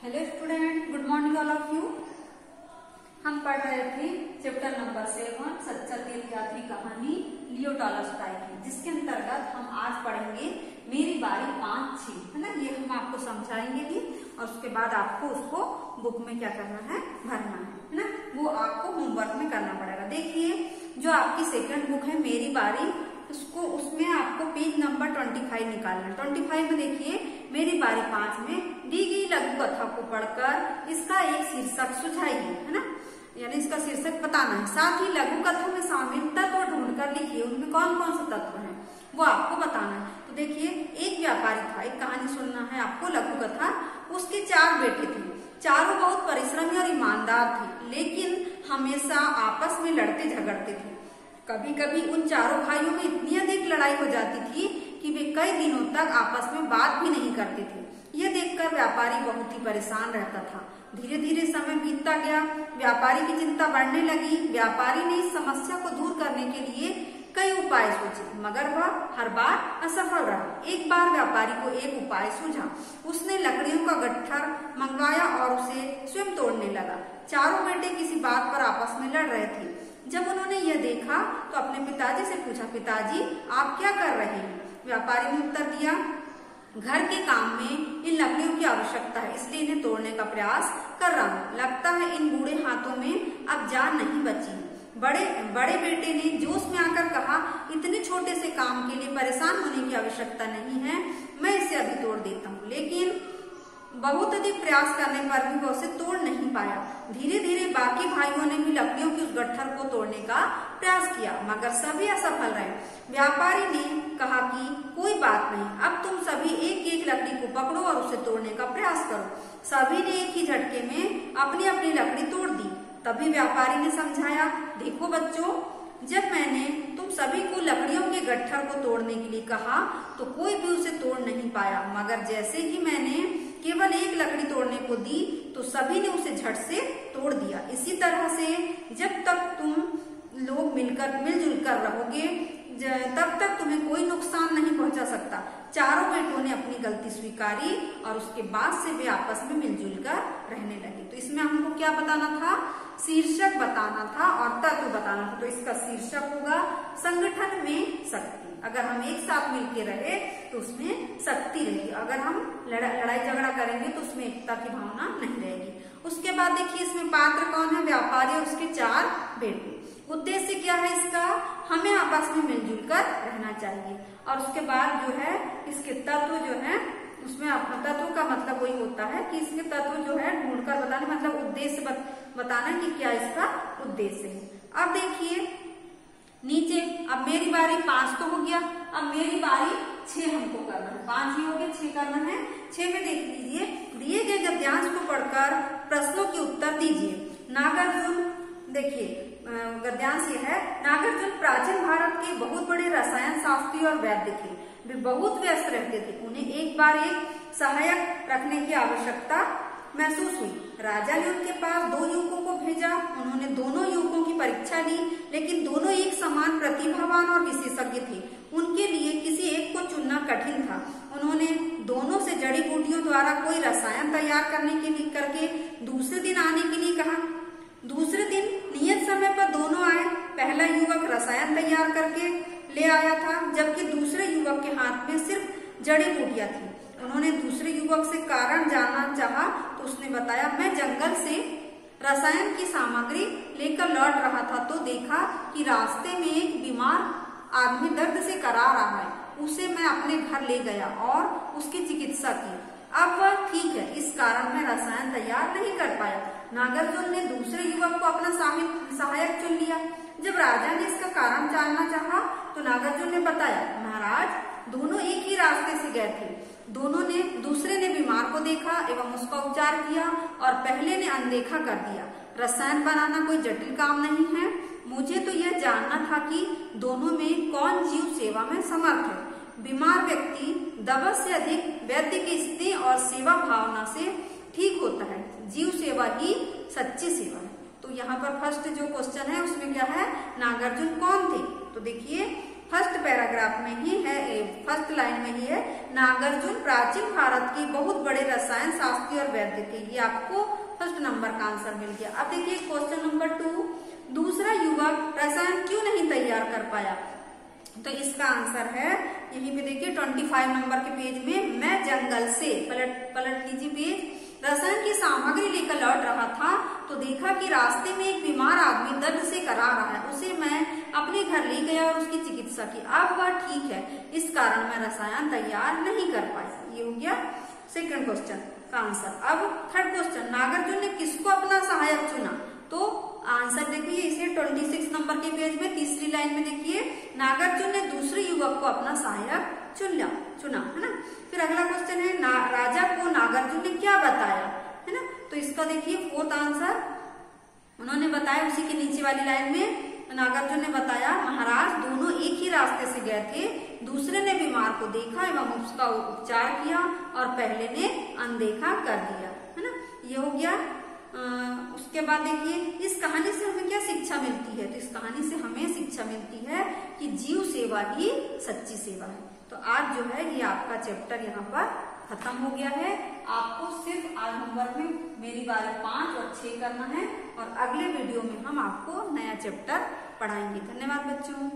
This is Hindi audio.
Hello student, good morning all of you. हम पढ़ रहे थे चैप्टर नंबर 7 सच्चा तीर्थ यात्री कहानी लियो टॉलस्टॉय की, जिसके अंतर्गत हम आज पढ़ेंगे मेरी बारी 5-6, है ना। ये हम आपको समझाएंगे भी और उसके बाद आपको उसको बुक में क्या करना है, भरना है ना। वो आपको होमवर्क में करना पड़ेगा। देखिए, जो आपकी सेकंड बुक है मेरी बारी, उसमें आपको पेज नंबर 25 निकालना है। 25 में देखिए, मेरी बारी 5 में दी गई लघु कथा को पढ़कर इसका एक शीर्षक सुझाइए, है ना, यानी इसका शीर्षक बताना है। साथ ही लघु कथा में शामिल तत्व ढूंढकर लिखिए, उनमें कौन कौन से तत्व हैं वो आपको बताना है। तो देखिए, एक व्यापारी था, एक कहानी सुनना है आपको, लघु कथा। उसके 4 बेटे थे, चारों बहुत परिश्रमी और ईमानदार थे, लेकिन हमेशा आपस में लड़ते झगड़ते थे। कभी कभी उन चारों भाइयों में इतनी अधिक लड़ाई हो जाती थी कि वे कई दिनों तक आपस में बात भी नहीं करते थे। यह देखकर व्यापारी बहुत ही परेशान रहता था। धीरे धीरे समय बीतता गया, व्यापारी की चिंता बढ़ने लगी। व्यापारी ने इस समस्या को दूर करने के लिए कई उपाय सोचे, मगर वह हर बार असफल रहा। एक बार व्यापारी को एक उपाय सूझा। उसने लकड़ियों का गट्ठर मंगवाया और उसे स्वयं तोड़ने लगा। चारों बेटे किसी बात पर आपस में लड़ रहे थे। जब उन्होंने यह देखा तो अपने पिताजी से पूछा, पिताजी आप क्या कर रहे हैं? व्यापारी ने उत्तर दिया, घर के काम में इन लकड़ियों की आवश्यकता है, इसलिए इन्हें तोड़ने का प्रयास कर रहा हूँ। लगता है इन बूढ़े हाथों में अब जान नहीं बची। बड़े बेटे ने जोश में आकर कहा, इतने छोटे से काम के लिए परेशान होने की आवश्यकता नहीं है, मैं इसे अभी तोड़ देता हूँ। लेकिन बहुत अधिक प्रयास करने पर भी वह उसे तोड़ नहीं पाया। धीरे धीरे बाकी भाइयों ने भी लकड़ियों की उस गट्ठर को तोड़ने का प्रयास किया, मगर सभी असफल रहे। व्यापारी ने कहा कि कोई बात नहीं, अब तुम सभी एक एक लकड़ी को पकड़ो और उसे तोड़ने का प्रयास करो। सभी ने एक ही झटके में अपनी अपनी लकड़ी तोड़ दी। तभी व्यापारी ने समझाया, देखो बच्चों, जब मैंने तुम सभी को लकड़ियों के गट्ठर को तोड़ने के लिए कहा तो कोई भी उसे तोड़ नहीं पाया, मगर जैसे ही मैंने केवल एक लकड़ी तोड़ने को दी तो सभी ने उसे झट से तोड़ दिया। इसी तरह से जब तक तुम लोग मिलजुल कर रहोगे तब तक तुम्हें कोई नुकसान नहीं पहुंचा सकता। चारों बेटों ने अपनी गलती स्वीकारी और उसके बाद से वे आपस में मिलजुल कर रहने लगे। तो इसमें हमको क्या बताना था, शीर्षक बताना था और तत्व बताना था। तो इसका शीर्षक होगा संगठन में शक्ति। अगर हम एक साथ मिलके रहे तो उसमें शक्ति रहेगी। अगर हम लड़ाई झगड़ा करेंगे तो उसमें एकता की भावना नहीं रहेगी। उसके बाद देखिए, इसमें पात्र कौन है, व्यापारी और उसके 4 बेटे। उद्देश्य क्या है इसका, हमें आपस में मिलजुल कर रहना चाहिए। और उसके बाद जो है इसके तत्व जो है, उसमें अपना तत्व का मतलब वही होता है कि इसके तत्व जो है ढूंढकर बताने, मतलब उद्देश्य बताना कि क्या इसका उद्देश्य है। अब देखिए नीचे, अब मेरी बारी 5 तो हो गया, अब मेरी बारी 6 हमको करना है। 5 ही हो गया, 6 करना है। 6 में देख लीजिए, दिए गए गद्यांश को पढ़कर प्रश्नों के उत्तर दीजिए। नागार्जुन, देखिए गद्यांश ये है, नागार्जुन प्राचीन भारत के बहुत बड़े रसायन शास्त्री और वैद्य थे। वे बहुत व्यस्त रहते थे। उन्हें एक बार एक सहायक रखने की आवश्यकता महसूस हुई। राजा ने उनके पास 2 युवकों को भेजा। उन्होंने दोनों युवकों की परीक्षा ली, लेकिन दोनों एक समान प्रतिभावान और विशेषज्ञ थे। उनके लिए किसी एक को चुनना कठिन था। उन्होंने दोनों से जड़ी बूटियों द्वारा कोई रसायन तैयार करके दूसरे दिन आने के लिए कहा। दूसरे दिन नियत समय पर दोनों आए। पहला युवक रसायन तैयार करके ले आया था, जबकि दूसरे युवक के हाथ में सिर्फ जड़ी बूटियां थी। उन्होंने दूसरे युवक से कारण जानना चाहा तो उसने बताया, मैं जंगल से रसायन की सामग्री लेकर लौट रहा था तो देखा कि रास्ते में एक बीमार आदमी दर्द से करा रहा है। उसे मैं अपने घर ले गया और उसकी चिकित्सा की। अब वह ठीक है, इस कारण मैं रसायन तैयार नहीं कर पाया। नागार्जुन ने दूसरे युवक को अपना सहायक चुन लिया। जब राजा ने इसका कारण जानना चाहा तो नागार्जुन ने बताया, महाराज, दोनों एक ही रास्ते से गए थे। दूसरे ने बीमार को देखा एवं उसका उपचार किया और पहले ने अनदेखा कर दिया। रसायन बनाना कोई जटिल काम नहीं है। मुझे तो यह जानना था कि दोनों में कौन जीव सेवा में समर्थ है। बीमार व्यक्ति दवा से अधिक वैद्य के स्नेह और सेवा भावना से ठीक होता है। जीव सेवा ही सच्ची सेवा है। तो यहाँ पर फर्स्ट जो क्वेश्चन है उसमें क्या है, नागार्जुन कौन थे? तो देखिए, फर्स्ट पैराग्राफ में ही है, फर्स्ट लाइन में ही है, नागार्जुन प्राचीन भारत की बहुत बड़े रसायन शास्त्री और वैद्य थे। ये आपको फर्स्ट नंबर का आंसर मिल गया। अब देखिए क्वेश्चन नंबर 2, दूसरा युवक रसायन क्यों नहीं तैयार कर पाया? तो इसका आंसर है यहीं पे देखिए 25 नंबर के पेज में, मैं जंगल से, पलट लीजिए पेज, रसायन की सामग्री लेकर लौट रहा था तो देखा कि रास्ते में एक बीमार आदमी दर्द से करा रहा है। उसे मैं अपने घर ले गया और उसकी चिकित्सा की। अब वह ठीक है, इस कारण मैं रसायन तैयार नहीं कर पाया। ये हो गया सेकंड क्वेश्चन का आंसर। अब थर्ड क्वेश्चन, नागार्जुन ने किसको अपना सहायक चुना? तो आंसर देखिए इसे 26 नंबर के पेज में तीसरी लाइन में देखिए, नागार्जुन ने दूसरे युवक को अपना सहायक चुना, है ना। फिर अगला क्वेश्चन है, राजा को नागार्जुन ने क्या बताया, है ना। तो इसका देखिए फोर्थ आंसर उन्होंने बताया उसी के नीचे वाली लाइन में, नागार्जुन ने बताया, महाराज दोनों एक ही रास्ते से गए थे, दूसरे ने बीमार को देखा एवं उसका उपचार किया और पहले ने अनदेखा कर दिया, है ना। ये हो गया। उसके बाद देखिए इस कहानी से हमें क्या शिक्षा मिलती है? तो इस कहानी से हमें शिक्षा मिलती है कि जीव सेवा ही सच्ची सेवा है। तो आज जो है ये आपका चैप्टर यहाँ पर खत्म हो गया है। आपको सिर्फ आज होमवर्क में मेरी बारी 5 और 6 करना है और अगले वीडियो में हम आपको नया चैप्टर पढ़ाएंगे। धन्यवाद बच्चों।